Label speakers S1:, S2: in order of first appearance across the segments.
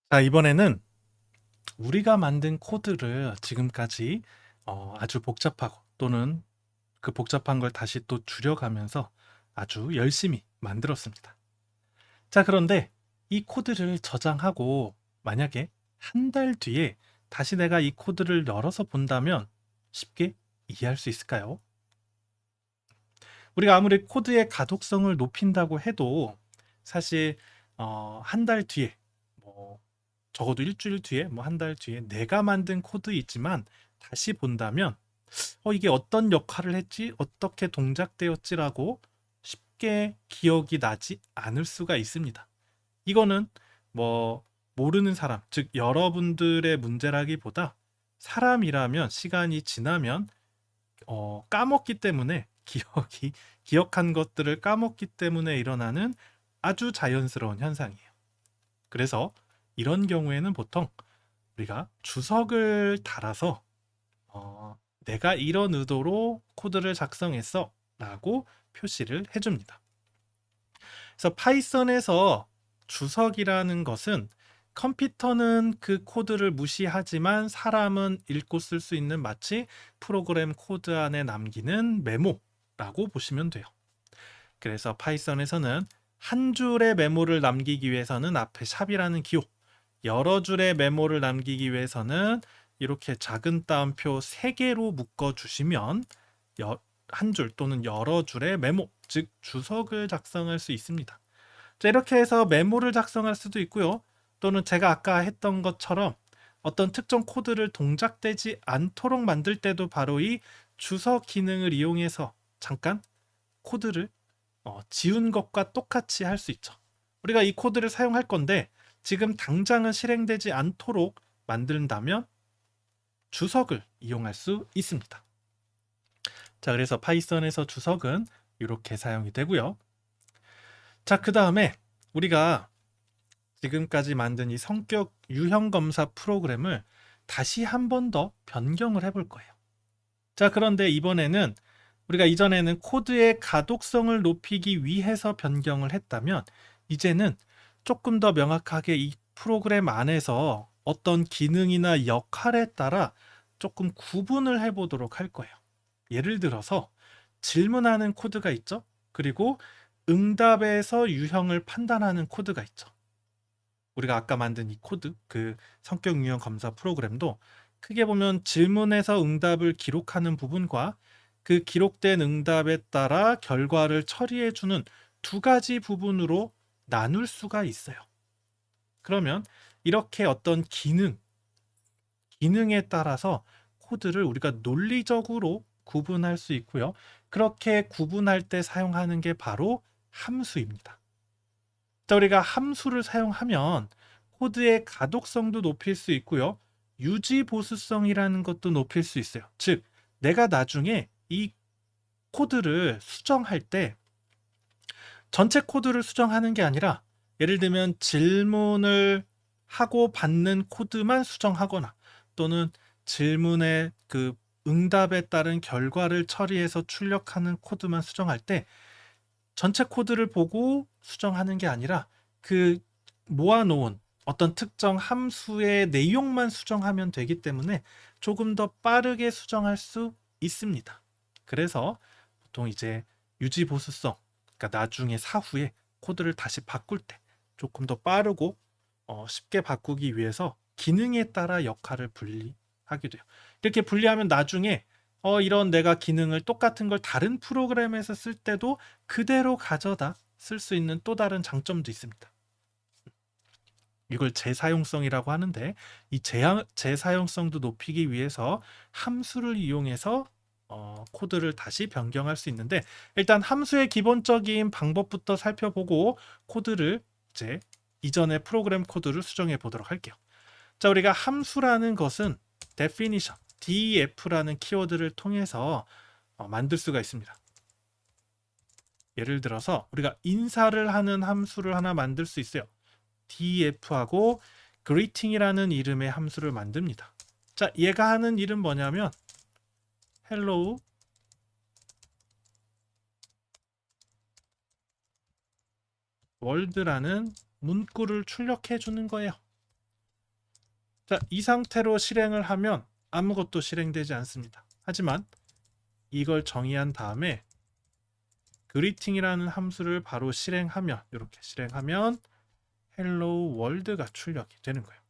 S1: 자, 이번에는 우리가 만든 코드를 지금까지 아주 복잡하고 또는 그 복잡한 걸 다시 또 줄여가면서 아주 열심히 만들었습니다. 자, 그런데 이 코드를 저장하고 만약에 한 달 뒤에 다시 내가 이 코드를 열어서 본다면 쉽게 이해할 수 있을까요? 우리가 아무리 코드의 가독성을 높인다고 해도 사실 한 달 뒤에 뭐 적어도 일주일 뒤에 뭐 한 달 뒤에 내가 만든 코드이지만 다시 본다면 이게 어떤 역할을 했지? 어떻게 동작되었지라고 쉽게 기억이 나지 않을 수가 있습니다. 이거는 뭐 모르는 사람, 즉 여러분들의 문제라기보다 사람이라면 시간이 지나면 까먹기 때문에 기억한 것들을 까먹기 때문에 일어나는 아주 자연스러운 현상이에요. 그래서 이런 경우에는 보통 우리가 주석을 달아서 내가 이런 의도로 코드를 작성했어 라고 표시를 해줍니다. 그래서 파이썬에서 주석이라는 것은 컴퓨터는 그 코드를 무시하지만 사람은 읽고 쓸 수 있는 마치 프로그램 코드 안에 남기는 메모라고 보시면 돼요. 그래서 파이썬에서는 한 줄의 메모를 남기기 위해서는 앞에 샵이라는 기호, 여러 줄의 메모를 남기기 위해서는 이렇게 작은 따옴표 3개로 묶어 주시면 한 줄 또는 여러 줄의 메모, 즉 주석을 작성할 수 있습니다. 자, 이렇게 해서 메모를 작성할 수도 있고요. 또는 제가 아까 했던 것처럼 어떤 특정 코드를 동작되지 않도록 만들 때도 바로 이 주석 기능을 이용해서 잠깐 코드를 지운 것과 똑같이 할 수 있죠. 우리가 이 코드를 사용할 건데 지금 당장은 실행되지 않도록 만든다면 주석을 이용할 수 있습니다. 자, 그래서 파이썬에서 주석은 이렇게 사용이 되고요. 자, 그 다음에 우리가 지금까지 만든 이 성격 유형 검사 프로그램을 다시 한 번 더 변경을 해볼 거예요. 자, 그런데 이번에는 우리가 이전에는 코드의 가독성을 높이기 위해서 변경을 했다면 이제는 조금 더 명확하게 이 프로그램 안에서 어떤 기능이나 역할에 따라 조금 구분을 해보도록 할 거예요. 예를 들어서 질문하는 코드가 있죠. 그리고 응답에서 유형을 판단하는 코드가 있죠. 우리가 아까 만든 이 코드, 그 성격 유형 검사 프로그램도 크게 보면 질문에서 응답을 기록하는 부분과 그 기록된 응답에 따라 결과를 처리해주는 두 가지 부분으로 나눌 수가 있어요. 그러면 이렇게 어떤 기능에 따라서 코드를 우리가 논리적으로 구분할 수 있고요. 그렇게 구분할 때 사용하는 게 바로 함수입니다. 자, 우리가 함수를 사용하면 코드의 가독성도 높일 수 있고요. 유지 보수성이라는 것도 높일 수 있어요. 즉, 내가 나중에 이 코드를 수정할 때 전체 코드를 수정하는 게 아니라 예를 들면 질문을 하고 받는 코드만 수정하거나 또는 질문의 그 응답에 따른 결과를 처리해서 출력하는 코드만 수정할 때 전체 코드를 보고 수정하는 게 아니라 그 모아놓은 어떤 특정 함수의 내용만 수정하면 되기 때문에 조금 더 빠르게 수정할 수 있습니다. 그래서 보통 이제 유지 보수성, 그러니까 나중에 사후에 코드를 다시 바꿀 때 조금 더 빠르고 쉽게 바꾸기 위해서 기능에 따라 역할을 분리하게 돼요. 이렇게 분리하면 나중에 이런 내가 기능을 똑같은 걸 다른 프로그램에서 쓸 때도 그대로 가져다 쓸 수 있는 또 다른 장점도 있습니다. 이걸 재사용성이라고 하는데 이 재사용성도 높이기 위해서 함수를 이용해서 코드를 다시 변경할 수 있는데 일단 함수의 기본적인 방법부터 살펴보고 코드를 이제 이전의 프로그램 코드를 수정해 보도록 할게요. 자, 우리가 함수라는 것은 definition, def라는 키워드를 통해서 만들 수가 있습니다. 예를 들어서 우리가 인사를 하는 함수를 하나 만들 수 있어요. def하고 greeting이라는 이름의 함수를 만듭니다. 자, 얘가 하는 일은 뭐냐면 hello world라는 문구를 출력해 주는 거예요. 자, 이 상태로 실행을 하면 아무것도 실행되지 않습니다. 하지만 이걸 정의한 다음에 greeting이라는 함수를 바로 실행하면, 이렇게 실행하면 hello world가 출력이 되는 거예요.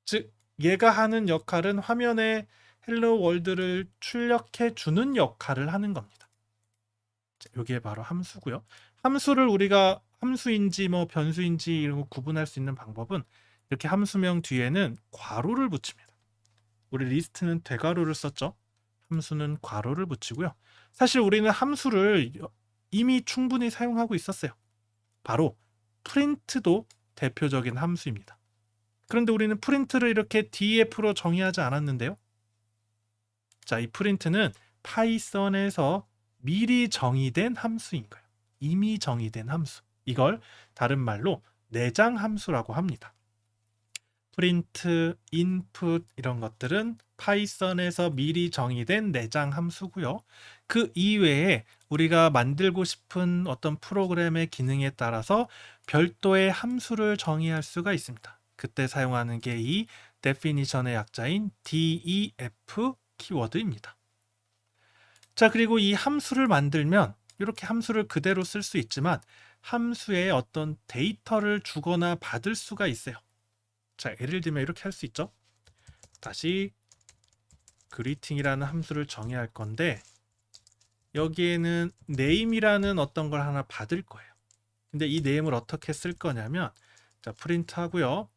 S1: 즉 얘가 하는 역할은 화면에 hello world를 출력해 주는 역할을 하는 겁니다. 여기에 바로 함수고요. 함수를 우리가 함수인지 뭐 변수인지 이런 거 구분할 수 있는 방법은 이렇게 함수명 뒤에는 괄호를 붙입니다. 우리 리스트는 대괄호를 썼죠. 함수는 괄호를 붙이고요. 사실 우리는 함수를 이미 충분히 사용하고 있었어요. 바로 프린트도 대표적인 함수입니다. 그런데 우리는 프린트를 이렇게 def로 정의하지 않았는데요. 자, 이 프린트는 파이썬에서 미리 정의된 함수인 거예요. 이미 정의된 함수. 이걸 다른 말로 내장 함수라고 합니다. 프린트, 인풋 이런 것들은 파이썬에서 미리 정의된 내장 함수고요. 그 이외에 우리가 만들고 싶은 어떤 프로그램의 기능에 따라서 별도의 함수를 정의할 수가 있습니다. 그때 사용하는 게 이 definition의 약자인 def 키워드입니다. 자, 그리고 이 함수를 만들면 이렇게 함수를 그대로 쓸 수 있지만 함수에 어떤 데이터를 주거나 받을 수가 있어요. 자, 예를 들면 이렇게 할 수 있죠. 다시 greeting이라는 함수를 정의할 건데 여기에는 name이라는 어떤 걸 하나 받을 거예요. 근데 이 name을 어떻게 쓸 거냐면 자, 프린트 하고요.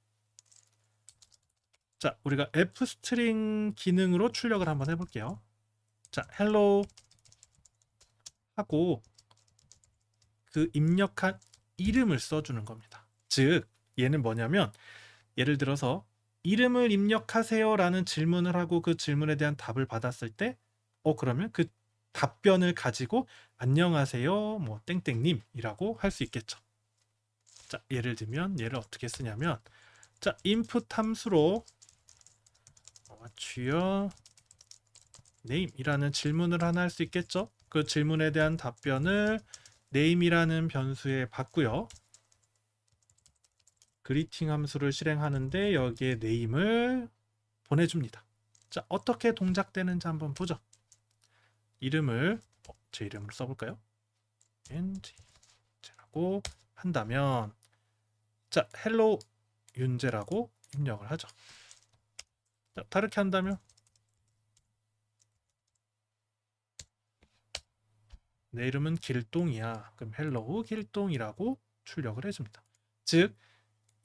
S1: 자, 우리가 fstring 기능으로 출력을 한번 해볼게요. 자, hello 하고 그 입력한 이름을 써주는 겁니다. 즉 얘는 뭐냐면 예를 들어서 이름을 입력하세요 라는 질문을 하고 그 질문에 대한 답을 받았을 때 그러면 그 답변을 가지고 안녕하세요 뭐 땡땡님 이라고 할 수 있겠죠. 자, 예를 들면 얘를 어떻게 쓰냐면 자, input 함수로 what's your name 이라는 질문을 하나 할 수 있겠죠. 그 질문에 대한 답변을 name이라는 변수에 받고요. greeting 함수를 실행하는데 여기에 name을 보내줍니다. 자, 어떻게 동작되는지 한번 보죠. 이름을 제 이름을 써볼까요? 윤재라고 한다면 자, hello 윤재라고 입력을 하죠. 자, 다르게 한다면 내 이름은 길동이야. 그럼 hello 길동이라고 출력을 해줍니다. 즉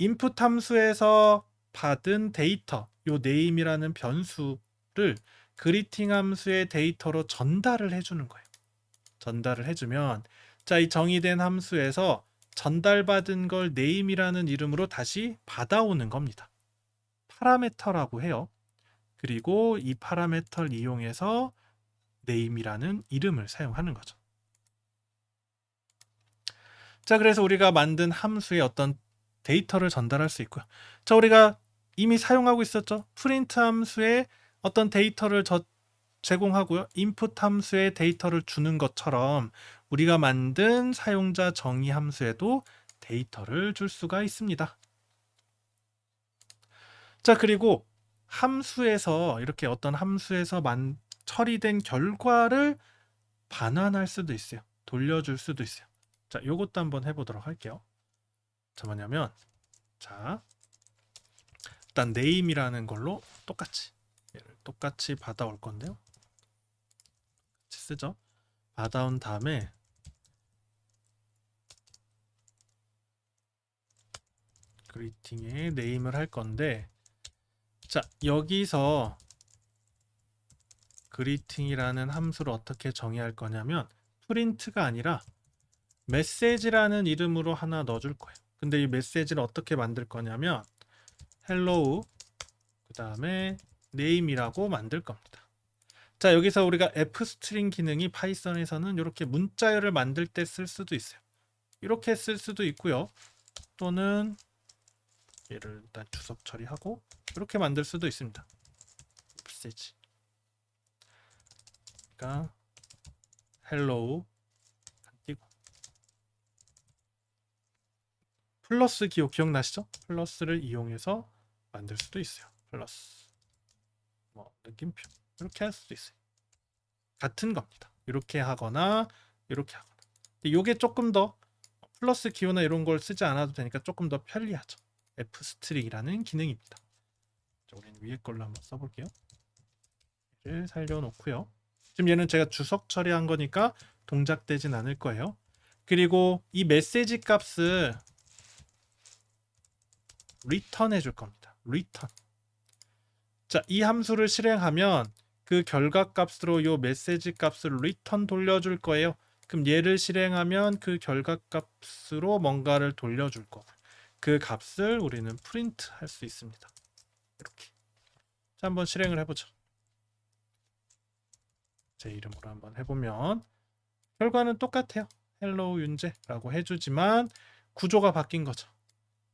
S1: input 함수에서 받은 데이터, 요 name이라는 변수를 greeting 함수의 데이터로 전달을 해주는 거예요. 전달을 해주면 자, 이 정의된 함수에서 전달받은 걸 name이라는 이름으로 다시 받아오는 겁니다. 파라메터라고 해요. 그리고 이 파라메터를 이용해서 name이라는 이름을 사용하는 거죠. 자, 그래서 우리가 만든 함수에 어떤 데이터를 전달할 수 있고요. 자, 우리가 이미 사용하고 있었죠. 프린트 함수에 어떤 데이터를 제공하고요. input 함수에 데이터를 주는 것처럼 우리가 만든 사용자 정의 함수에도 데이터를 줄 수가 있습니다. 자, 그리고 함수에서 이렇게 어떤 함수에서 처리된 결과를 반환할 수도 있어요. 돌려줄 수도 있어요. 자, 요것도 한번 해보도록 할게요. 자, 뭐냐면 자, 일단 name이라는 걸로 똑같이 받아올 건데요. 같이 쓰죠. 받아온 다음에 greeting에 name을 할 건데 자, 여기서 greeting이라는 함수를 어떻게 정의할 거냐면 print가 아니라 message라는 이름으로 하나 넣어줄 거예요. 근데 이 메시지를 어떻게 만들 거냐면 hello 그 다음에 name이라고 만들 겁니다. 자, 여기서 우리가 fstring 기능이 파이썬에서는 이렇게 문자열을 만들 때 쓸 수도 있어요. 이렇게 쓸 수도 있고요. 또는 얘를 일단 주석 처리하고 이렇게 만들 수도 있습니다. 메시지 그러니까 hello 띄고 플러스 기억나시죠? 플러스를 이용해서 만들 수도 있어요. 플러스 뭐 느낌표 이렇게 할 수도 있어요. 같은 겁니다. 이렇게 하거나 이렇게 하거나. 근데 요게 조금 더 플러스 기호나 이런 걸 쓰지 않아도 되니까 조금 더 편리하죠. fstring이라는 기능입니다. 자, 우리는 위에 걸로 한번 써볼게요. 얘를 살려놓고요. 지금 얘는 제가 주석 처리한 거니까 동작되진 않을 거예요. 그리고 이 메시지 값을 return 해줄 겁니다. return. 자, 이 함수를 실행하면 그 결과 값으로 이 메시지 값을 return 돌려줄 거예요. 그럼 얘를 실행하면 그 결과 값으로 뭔가를 돌려줄 거고 그 값을 우리는 프린트 할 수 있습니다. 이렇게. 자, 한번 실행을 해보죠. 제 이름으로 한번 해보면 결과는 똑같아요. 헬로우 윤재라고 해주지만 구조가 바뀐 거죠.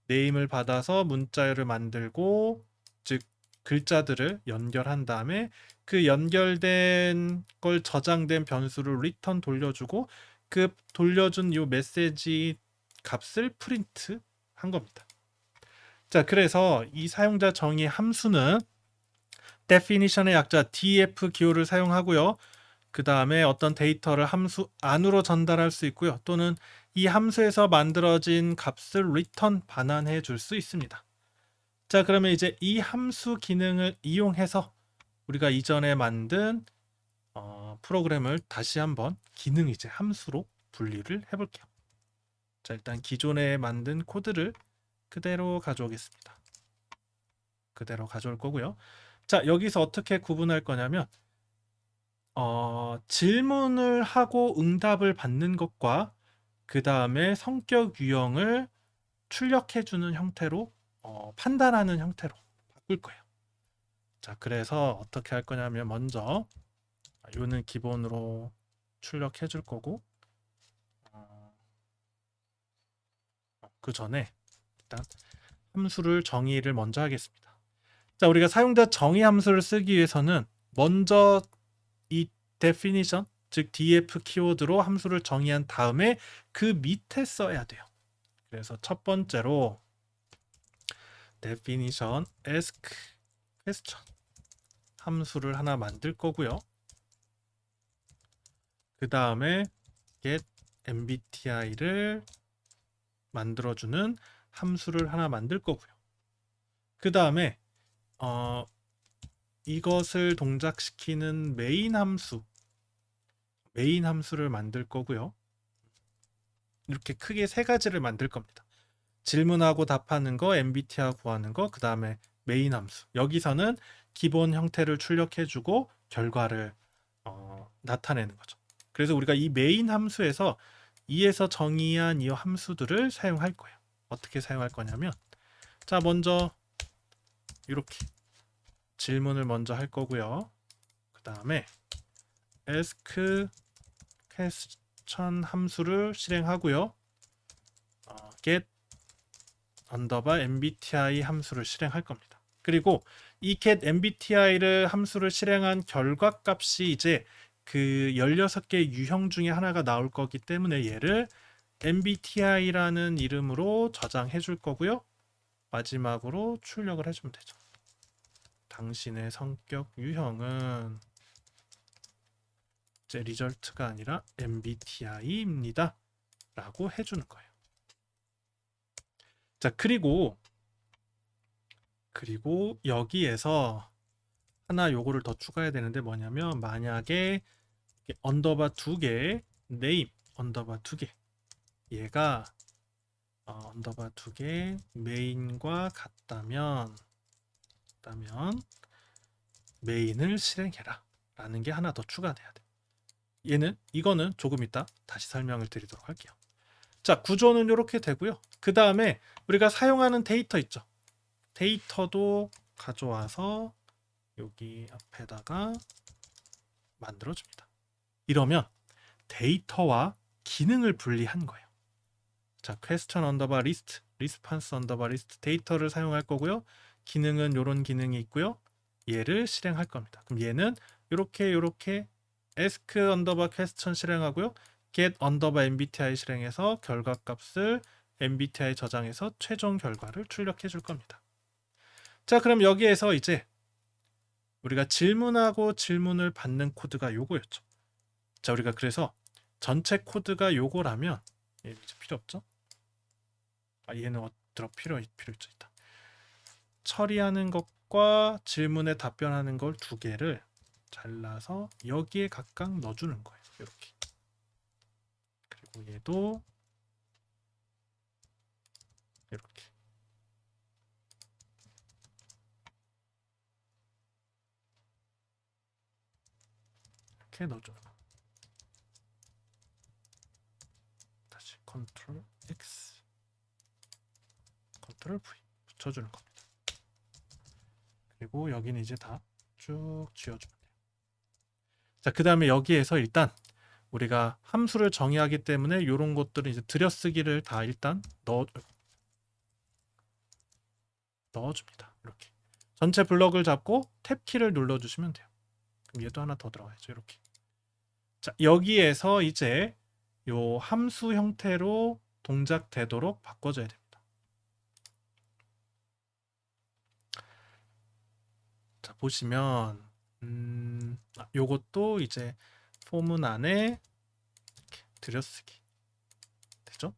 S1: 네임을 받아서 문자열을 만들고 즉 글자들을 연결한 다음에 그 연결된 걸 저장된 변수를 return 돌려주고 그 돌려준 이 메시지 값을 프린트 한 겁니다. 자, 그래서 이 사용자 정의 함수는 definition의 약자 def 기호를 사용하고요. 그 다음에 어떤 데이터를 함수 안으로 전달할 수 있고요. 또는 이 함수에서 만들어진 값을 return 반환해 줄 수 있습니다. 자, 그러면 이제 이 함수 기능을 이용해서 우리가 이전에 만든 프로그램을 다시 한번 기능 이제 함수로 분리를 해볼게요. 자, 일단 기존에 만든 코드를 그대로 가져오겠습니다. 그대로 가져올 거고요. 자, 여기서 어떻게 구분할 거냐면 질문을 하고 응답을 받는 것과 그 다음에 성격 유형을 출력해주는 형태로 판단하는 형태로 바꿀 거예요. 자, 그래서 어떻게 할 거냐면 먼저 요는 기본으로 출력해 줄 거고 그 전에 일단 함수를 정의를 먼저 하겠습니다. 자, 우리가 사용자 정의 함수를 쓰기 위해서는 먼저 이 definition 즉 def 키워드로 함수를 정의한 다음에 그 밑에 써야 돼요. 그래서 첫 번째로 definition ask question 함수를 하나 만들 거고요. 그 다음에 get mbti를 만들어주는 함수를 하나 만들 거고요. 그 다음에 이것을 동작시키는 메인 함수를 만들 거고요. 이렇게 크게 세 가지를 만들 겁니다. 질문하고 답하는 거, MBTI 구하는 거, 그 다음에 메인 함수. 여기서는 기본 형태를 출력해주고 결과를 나타내는 거죠. 그래서 우리가 이 메인 함수에서 이에서 정의한 이 함수들을 사용할 거예요. 어떻게 사용할 거냐면 자, 먼저 이렇게 질문을 먼저 할 거고요. 그 다음에 ask question 함수를 실행하고요. get underbar mbti 함수를 실행할 겁니다. 그리고 이 get mbti를 함수를 실행한 결과 값이 이제 그 16개의 유형 중에 하나가 나올 거기 때문에 얘를 mbti라는 이름으로 저장해 줄 거고요. 마지막으로 출력을 해주면 되죠. 당신의 성격 유형은 이제 리절트가 아니라 mbti입니다. 라고 해주는 거예요. 자, 그리고 여기에서 하나 요거를 더 추가해야 되는데 뭐냐면 만약에 언더바 2개 네임 언더바 2개 얘가 언더바 2개 메인과 같다면 메인을 실행해라 라는 게 하나 더 추가돼야 돼. 이거는 조금 이따 다시 설명을 드리도록 할게요. 자, 구조는 이렇게 되고요. 그 다음에 우리가 사용하는 데이터 있죠. 데이터도 가져와서 여기 앞에다가 만들어줍니다. 이러면 데이터와 기능을 분리한 거예요. 자, question underbar list, response underbar list 데이터를 사용할 거고요. 기능은 이런 기능이 있고요. 얘를 실행할 겁니다. 그럼 얘는 이렇게 ask underbar question 실행하고요. get underbar mbti 실행해서 결과값을 mbti 저장해서 최종 결과를 출력해 줄 겁니다. 자, 그럼 여기에서 이제 우리가 질문하고 질문을 받는 코드가 요거였죠. 자, 우리가 그래서 전체 코드가 요거라면 얘 이제 필요 없죠? 얘는 필요 있죠. 일단 처리하는 것과 질문에 답변하는 걸 두 개를 잘라서 여기에 각각 넣어주는 거예요. 이렇게. 그리고 얘도 이렇게. 이렇게 넣어줘요. 다시 컨트롤 X, 컨트롤 V 붙여주는 겁니다. 그리고 여기는 이제 다 쭉 지워주면 돼요. 자, 그 다음에 여기에서 일단 우리가 함수를 정의하기 때문에 이런 것들은 이제 들여쓰기를 다 일단 넣어줍니다. 이렇게 전체 블럭을 잡고 탭 키를 눌러주시면 돼요. 그럼 얘도 하나 더 들어가야죠. 이렇게. 자, 여기에서 이제 요 함수 형태로 동작되도록 바꿔줘야 됩니다. 자, 보시면 요것도 이제 포문 안에 이렇게 들여쓰기 되죠?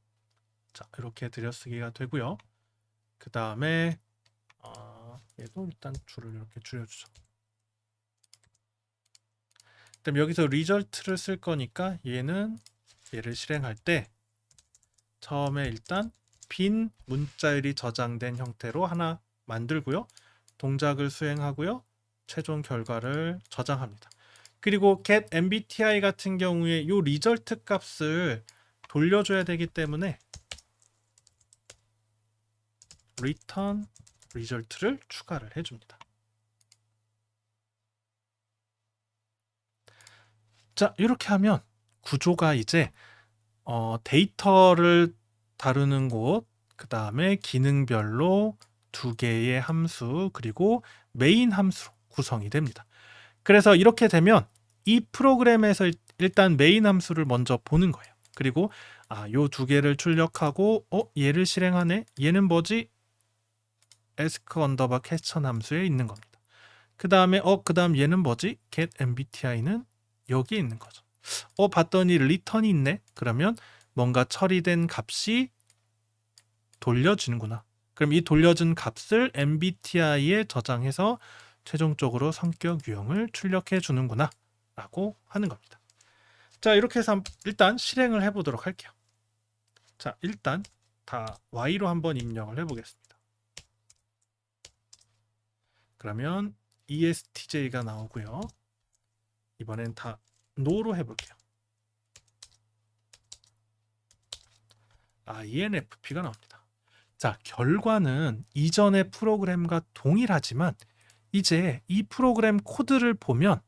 S1: 자, 이렇게 들여쓰기가 되고요. 그 다음에 얘도 일단 줄을 이렇게 줄여주죠. 그럼 여기서 리절트를 쓸 거니까 얘를 실행할 때 처음에 일단 빈 문자열이 저장된 형태로 하나 만들고요. 동작을 수행하고요. 최종 결과를 저장합니다. 그리고 get mbti 같은 경우에 이 리절트 값을 돌려줘야 되기 때문에 return result를 추가를 해줍니다. 자, 이렇게 하면 구조가 이제 데이터를 다루는 곳, 그 다음에 기능별로 두 개의 함수, 그리고 메인 함수로 구성이 됩니다. 그래서 이렇게 되면 이 프로그램에서 일단 메인 함수를 먼저 보는 거예요. 그리고 요 두 개를 출력하고 얘를 실행하네. 얘는 뭐지? ask 언더바 question 함수에 있는 겁니다. 그 다음에 그다음 얘는 뭐지? get mbti는 여기에 있는 거죠. 봤더니 return이 있네. 그러면 뭔가 처리된 값이 돌려지는구나. 그럼 이 돌려준 값을 mbti에 저장해서 최종적으로 성격 유형을 출력해 주는구나 라고 하는 겁니다. 자, 이렇게 해서 일단 실행을 해보도록 할게요. 자, 일단 다 y로 한번 입력을 해보겠습니다. 그러면 ESTJ가 나오고요. 이번엔 다 no로 해볼게요. ENFP가 나옵니다. 자, 결과는 이전의 프로그램과 동일하지만 이제 이 프로그램 코드를 보면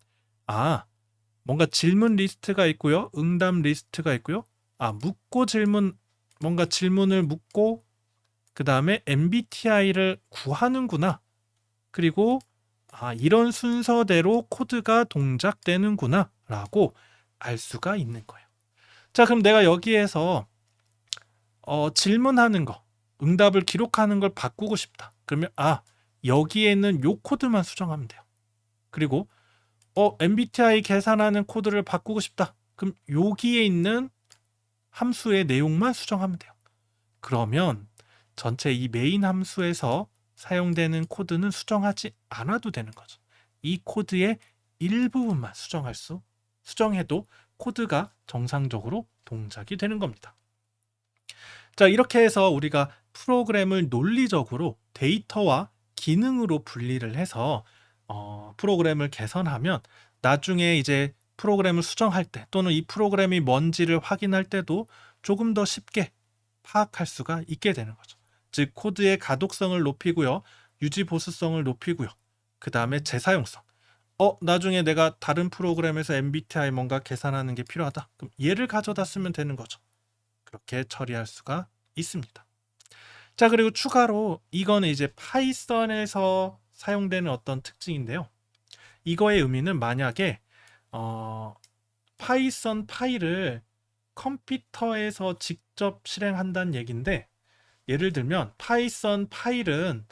S1: 뭔가 질문 리스트가 있고요. 응답 리스트가 있고요. 묻고 질문, 뭔가 질문을 묻고 그 다음에 MBTI를 구하는구나. 그리고 이런 순서대로 코드가 동작되는구나 라고 알 수가 있는 거예요. 자, 그럼 내가 여기에서 질문하는 거, 응답을 기록하는 걸 바꾸고 싶다. 그러면 여기에 있는 요 코드만 수정하면 돼요. 그리고 MBTI 계산하는 코드를 바꾸고 싶다. 그럼 여기에 있는 함수의 내용만 수정하면 돼요. 그러면 전체 이 메인 함수에서 사용되는 코드는 수정하지 않아도 되는 거죠. 이 코드의 일부분만 수정해도 코드가 정상적으로 동작이 되는 겁니다. 자, 이렇게 해서 우리가 프로그램을 논리적으로 데이터와 기능으로 분리를 해서 프로그램을 개선하면 나중에 이제 프로그램을 수정할 때 또는 이 프로그램이 뭔지를 확인할 때도 조금 더 쉽게 파악할 수가 있게 되는 거죠. 즉 코드의 가독성을 높이고요. 유지 보수성을 높이고요. 그 다음에 재사용성. 나중에 내가 다른 프로그램에서 MBTI 뭔가 계산하는 게 필요하다. 그럼 얘를 가져다 쓰면 되는 거죠. 그렇게 처리할 수가 있습니다. 자, 그리고 추가로 이거는 이제 파이썬에서 사용되는 어떤 특징인데요. 이거의 의미는 만약에 파이썬 파일을 컴퓨터에서 직접 실행한다는 얘기인데, 예를 들면 파이썬 파일은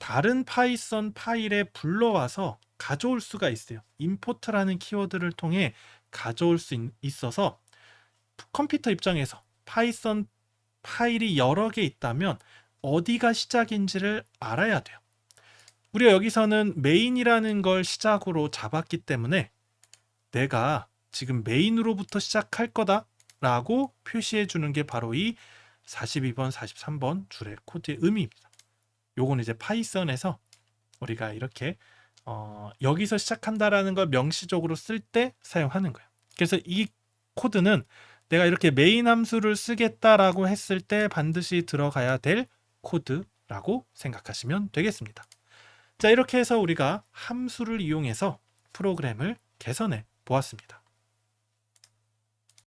S1: 다른 파이썬 파일에 불러와서 가져올 수가 있어요. import라는 키워드를 통해 가져올 수 있어서 컴퓨터 입장에서 파이썬 파일이 여러 개 있다면 어디가 시작인지를 알아야 돼요. 우리가 여기서는 메인이라는 걸 시작으로 잡았기 때문에 내가 지금 메인으로부터 시작할 거다 라고 표시해 주는 게 바로 이 42번, 43번 줄의 코드의 의미입니다. 요건 이제 파이썬에서 우리가 이렇게 여기서 시작한다라는 걸 명시적으로 쓸 때 사용하는 거예요. 그래서 이 코드는 내가 이렇게 메인 함수를 쓰겠다라고 했을 때 반드시 들어가야 될 코드라고 생각하시면 되겠습니다. 자, 이렇게 해서 우리가 함수를 이용해서 프로그램을 개선해 보았습니다.